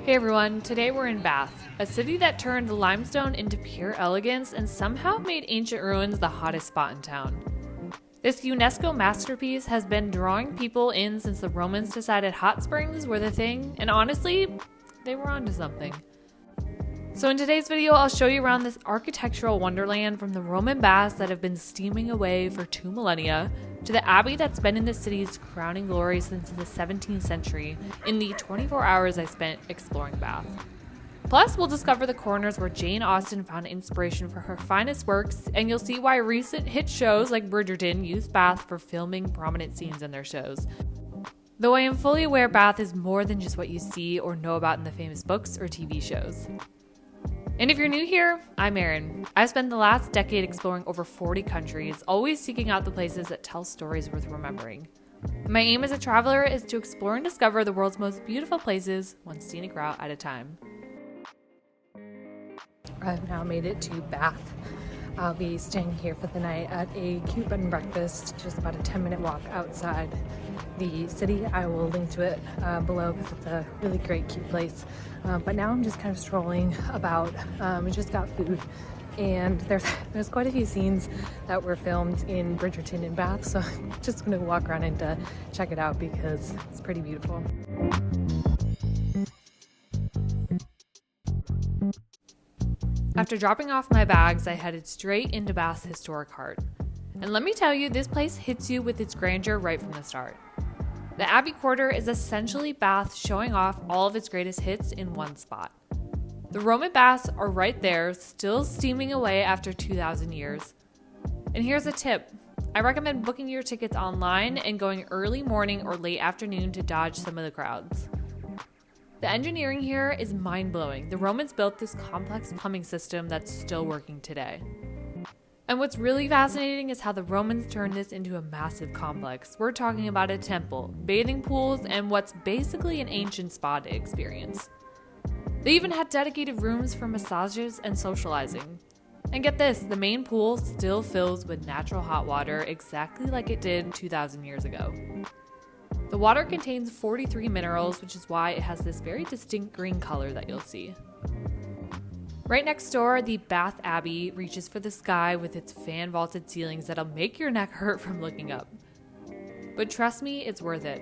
Hey everyone, today we're in Bath, a city that turned limestone into pure elegance and somehow made ancient ruins the hottest spot in town. This UNESCO masterpiece has been drawing people in since the Romans decided hot springs were the thing, and honestly, they were onto something. So in today's video, I'll show you around this architectural wonderland, from the Roman baths that have been steaming away for 2 millennia, to the Abbey that's been in the city's crowning glory since the 17th century, in the 24 hours I spent exploring Bath. Plus, we'll discover the corners where Jane Austen found inspiration for her finest works, and you'll see why recent hit shows like Bridgerton use Bath for filming prominent scenes in their shows. Though I am fully aware Bath is more than just what you see or know about in the famous books or TV shows. And if you're new here, I'm Erin. I've spent the last decade exploring over 40 countries, always seeking out the places that tell stories worth remembering. My aim as a traveler is to explore and discover the world's most beautiful places, one scenic route at a time. I've now made it to Bath. I'll be staying here for the night at a cute bed and breakfast, just about a 10-minute walk outside the city. I will link to it below because it's a really great, cute place. But now I'm just kind of strolling about. We just got food, and there's quite a few scenes that were filmed in Bridgerton and Bath, so I'm just going to walk around and check it out because it's pretty beautiful. After dropping off my bags, I headed straight into Bath's historic heart. And let me tell you, this place hits you with its grandeur right from the start. The Abbey Quarter is essentially Bath showing off all of its greatest hits in one spot. The Roman baths are right there, still steaming away after 2,000 years. And here's a tip. I recommend booking your tickets online and going early morning or late afternoon to dodge some of the crowds. The engineering here is mind-blowing. The Romans built this complex plumbing system that's still working today. And what's really fascinating is how the Romans turned this into a massive complex. We're talking about a temple, bathing pools, and what's basically an ancient spa to experience. They even had dedicated rooms for massages and socializing. And get this, the main pool still fills with natural hot water exactly like it did 2,000 years ago. The water contains 43 minerals, which is why it has this very distinct green color that you'll see. Right next door, the Bath Abbey reaches for the sky with its fan-vaulted ceilings that'll make your neck hurt from looking up. But trust me, it's worth it.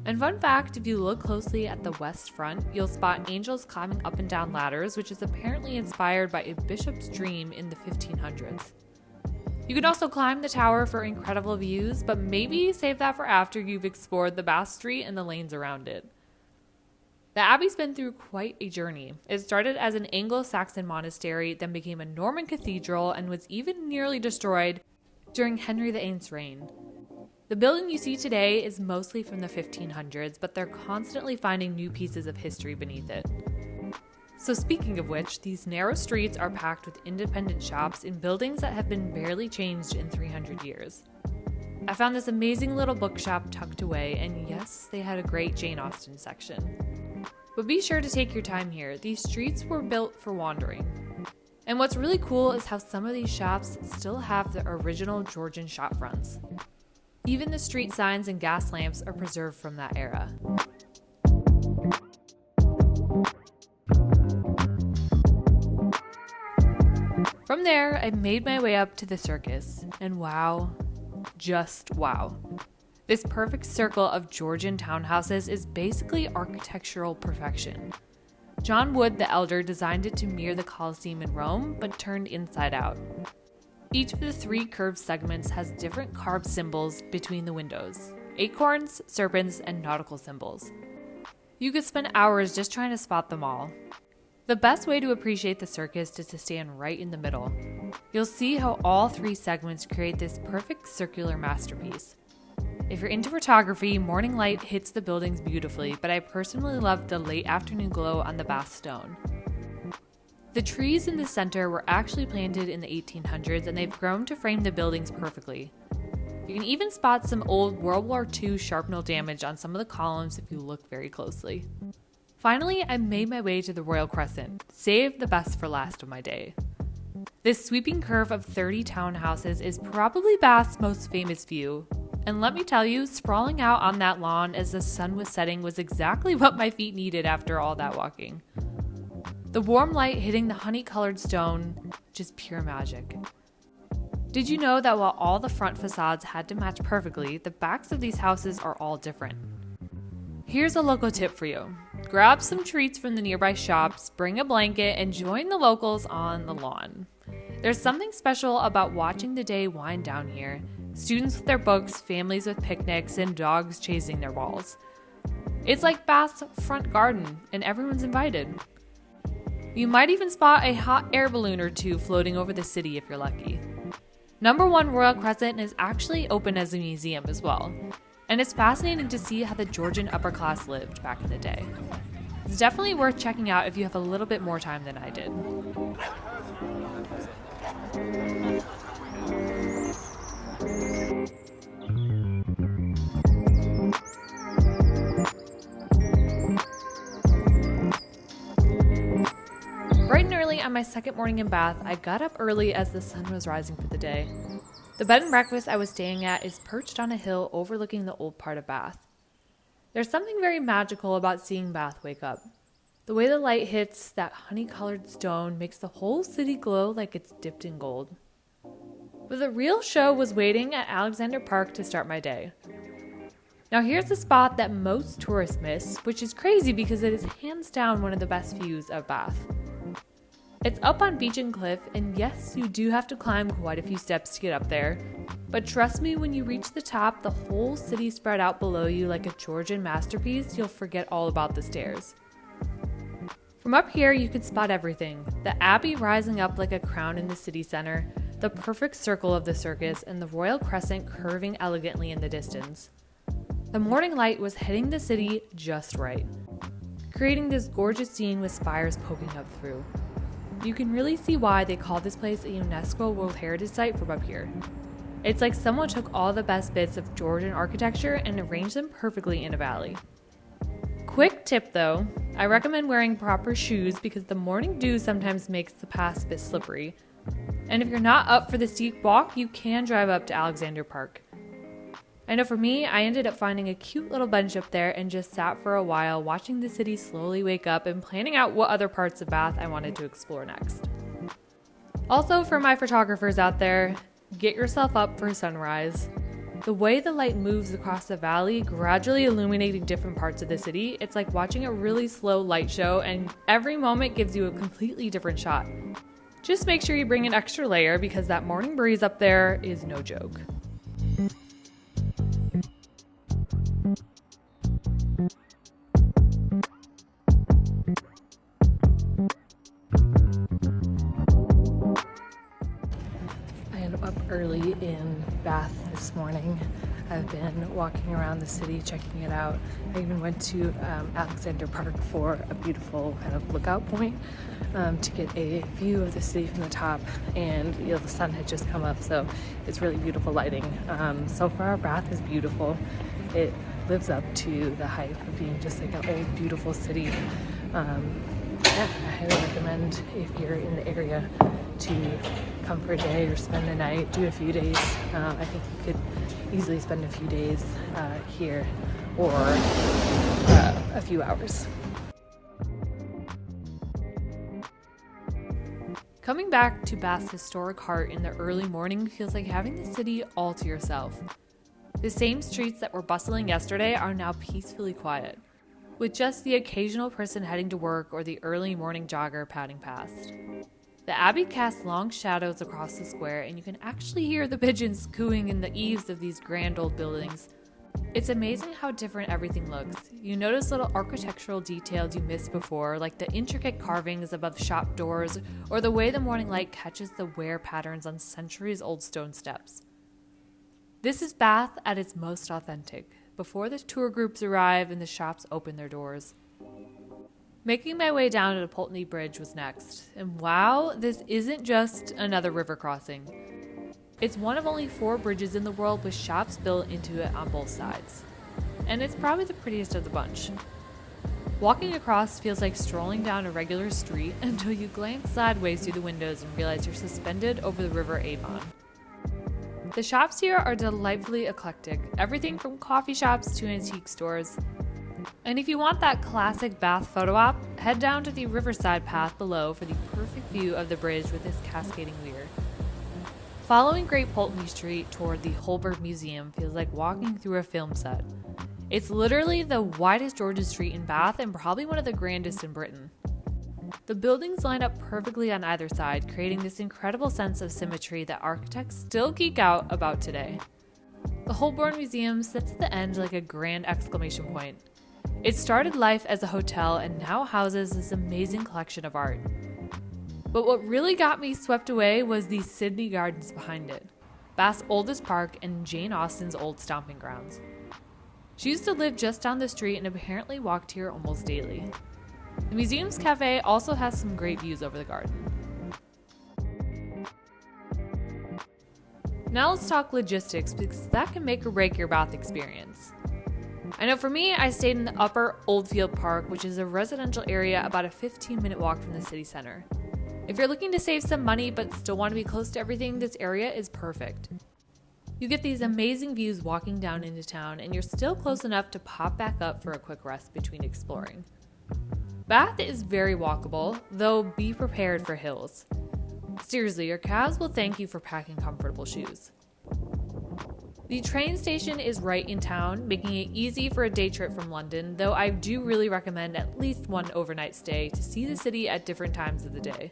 And fun fact, if you look closely at the west front, you'll spot angels climbing up and down ladders, which is apparently inspired by a bishop's dream in the 1500s. You can also climb the tower for incredible views, but maybe save that for after you've explored the Bath Street and the lanes around it. The Abbey's been through quite a journey. It started as an Anglo-Saxon monastery, then became a Norman cathedral, and was even nearly destroyed during Henry VIII's reign. The building you see today is mostly from the 1500s, but they're constantly finding new pieces of history beneath it. So speaking of which, these narrow streets are packed with independent shops in buildings that have been barely changed in 300 years. I found this amazing little bookshop tucked away, and yes, they had a great Jane Austen section. But be sure to take your time here. These streets were built for wandering. And what's really cool is how some of these shops still have the original Georgian shop fronts. Even the street signs and gas lamps are preserved from that era. From there, I made my way up to the Circus, and wow, just wow. This perfect circle of Georgian townhouses is basically architectural perfection. John Wood the Elder designed it to mirror the Colosseum in Rome, but turned inside out. Each of the 3 curved segments has different carved symbols between the windows: acorns, serpents, and nautical symbols. You could spend hours just trying to spot them all. The best way to appreciate the circus is to stand right in the middle. You'll see how all 3 segments create this perfect circular masterpiece. If you're into photography, morning light hits the buildings beautifully, but I personally love the late afternoon glow on the Bath stone. The trees in the center were actually planted in the 1800s, and they've grown to frame the buildings perfectly. You can even spot some old World War II shrapnel damage on some of the columns if you look very closely. Finally, I made my way to the Royal Crescent, saved the best for last of my day. This sweeping curve of 30 townhouses is probably Bath's most famous view, And let me tell you, sprawling out on that lawn as the sun was setting was exactly what my feet needed after all that walking. The warm light hitting the honey-colored stone, just pure magic. Did you know that while all the front facades had to match perfectly, the backs of these houses are all different? Here's a local tip for you. Grab some treats from the nearby shops, bring a blanket, and join the locals on the lawn. There's something special about watching the day wind down here. Students with their books, families with picnics, and dogs chasing their balls. It's like Bath's front garden, and everyone's invited. You might even spot a hot air balloon or two floating over the city if you're lucky. Number 1 Royal Crescent is actually open as a museum as well, and it's fascinating to see how the Georgian upper class lived back in the day. It's definitely worth checking out if you have a little bit more time than I did. Bright and early on my second morning in Bath, I got up early as the sun was rising for the day. The bed and breakfast I was staying at is perched on a hill overlooking the old part of Bath. There's something very magical about seeing Bath wake up. The way the light hits that honey-colored stone makes the whole city glow like it's dipped in gold. But the real show was waiting at Alexandra Park to start my day. Now here's a spot that most tourists miss, which is crazy because it is hands down one of the best views of Bath. It's up on beach and cliff, and yes, you do have to climb quite a few steps to get up there. But trust me, when you reach the top, the whole city spread out below you like a Georgian masterpiece, you'll forget all about the stairs. From up here, you can spot everything. The Abbey rising up like a crown in the city center, the perfect circle of the Circus, and the Royal Crescent curving elegantly in the distance. The morning light was hitting the city just right, creating this gorgeous scene with spires poking up through. You can really see why they call this place a UNESCO World Heritage Site from up here. It's like someone took all the best bits of Georgian architecture and arranged them perfectly in a valley. Quick tip though, I recommend wearing proper shoes because the morning dew sometimes makes the path a bit slippery. And if you're not up for the steep walk, you can drive up to Alexandra Park. I know for me, I ended up finding a cute little bench up there and just sat for a while watching the city slowly wake up and planning out what other parts of Bath I wanted to explore next. Also, for my photographers out there, get yourself up for sunrise. The way the light moves across the valley, gradually illuminating different parts of the city, it's like watching a really slow light show, and every moment gives you a completely different shot. Just make sure you bring an extra layer because that morning breeze up there is no joke. Early in Bath this morning. I've been walking around the city, checking it out. I even went to Alexandra Park for a beautiful kind of lookout point to get a view of the city from the top. And the sun had just come up, so it's really beautiful lighting. So far, Bath is beautiful. It lives up to the hype of being just like an old, beautiful city. I highly recommend if you're in the area to come for a day or spend a night, do a few days. I think you could easily spend a few days here or a few hours. Coming back to Bath's historic heart in the early morning feels like having the city all to yourself. The same streets that were bustling yesterday are now peacefully quiet, with just the occasional person heading to work or the early morning jogger padding past. The Abbey casts long shadows across the square, and you can actually hear the pigeons cooing in the eaves of these grand old buildings. It's amazing how different everything looks. You notice little architectural details you missed before, like the intricate carvings above shop doors, or the way the morning light catches the wear patterns on centuries-old stone steps. This is Bath at its most authentic, before the tour groups arrive and the shops open their doors. Making my way down to the Pulteney Bridge was next, and wow, this isn't just another river crossing. It's one of only 4 bridges in the world with shops built into it on both sides. And it's probably the prettiest of the bunch. Walking across feels like strolling down a regular street until you glance sideways through the windows and realize you're suspended over the river Avon. The shops here are delightfully eclectic, everything from coffee shops to antique stores. And if you want that classic Bath photo op, head down to the Riverside path below for the perfect view of the bridge with its cascading weir. Following Great Pulteney Street toward the Holborn Museum feels like walking through a film set. It's literally the widest Georgian street in Bath and probably one of the grandest in Britain. The buildings line up perfectly on either side, creating this incredible sense of symmetry that architects still geek out about today. The Holborn Museum sits at the end like a grand exclamation point. It started life as a hotel and now houses this amazing collection of art. But what really got me swept away was the Sydney Gardens behind it, Bath's oldest park and Jane Austen's old stomping grounds. She used to live just down the street and apparently walked here almost daily. The museum's cafe also has some great views over the garden. Now let's talk logistics, because that can make or break your Bath experience. I know for me, I stayed in the Upper Oldfield Park, which is a residential area about a 15-minute walk from the city center. If you're looking to save some money but still want to be close to everything, this area is perfect. You get these amazing views walking down into town, and you're still close enough to pop back up for a quick rest between exploring. Bath is very walkable, though be prepared for hills. Seriously, your calves will thank you for packing comfortable shoes. The train station is right in town, making it easy for a day trip from London, though I do really recommend at least one overnight stay to see the city at different times of the day.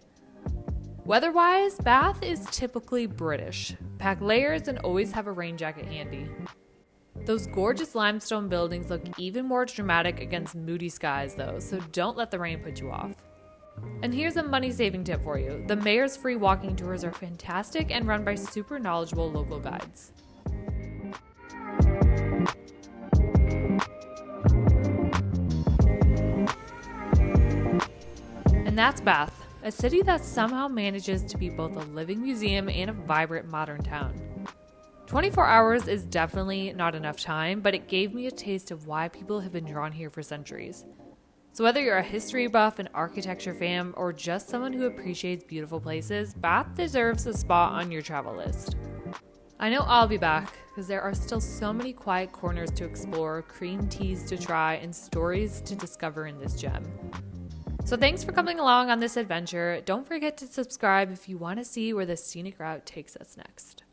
Weather-wise, Bath is typically British. Pack layers and always have a rain jacket handy. Those gorgeous limestone buildings look even more dramatic against moody skies though, so don't let the rain put you off. And here's a money-saving tip for you. The mayor's free walking tours are fantastic and run by super knowledgeable local guides. And that's Bath, a city that somehow manages to be both a living museum and a vibrant modern town. 24 hours is definitely not enough time, but it gave me a taste of why people have been drawn here for centuries. So whether you're a history buff, an architecture fan, or just someone who appreciates beautiful places, Bath deserves a spot on your travel list. I know I'll be back, because there are still so many quiet corners to explore, cream teas to try, and stories to discover in this gem. So thanks for coming along on this adventure. Don't forget to subscribe if you want to see where the scenic route takes us next.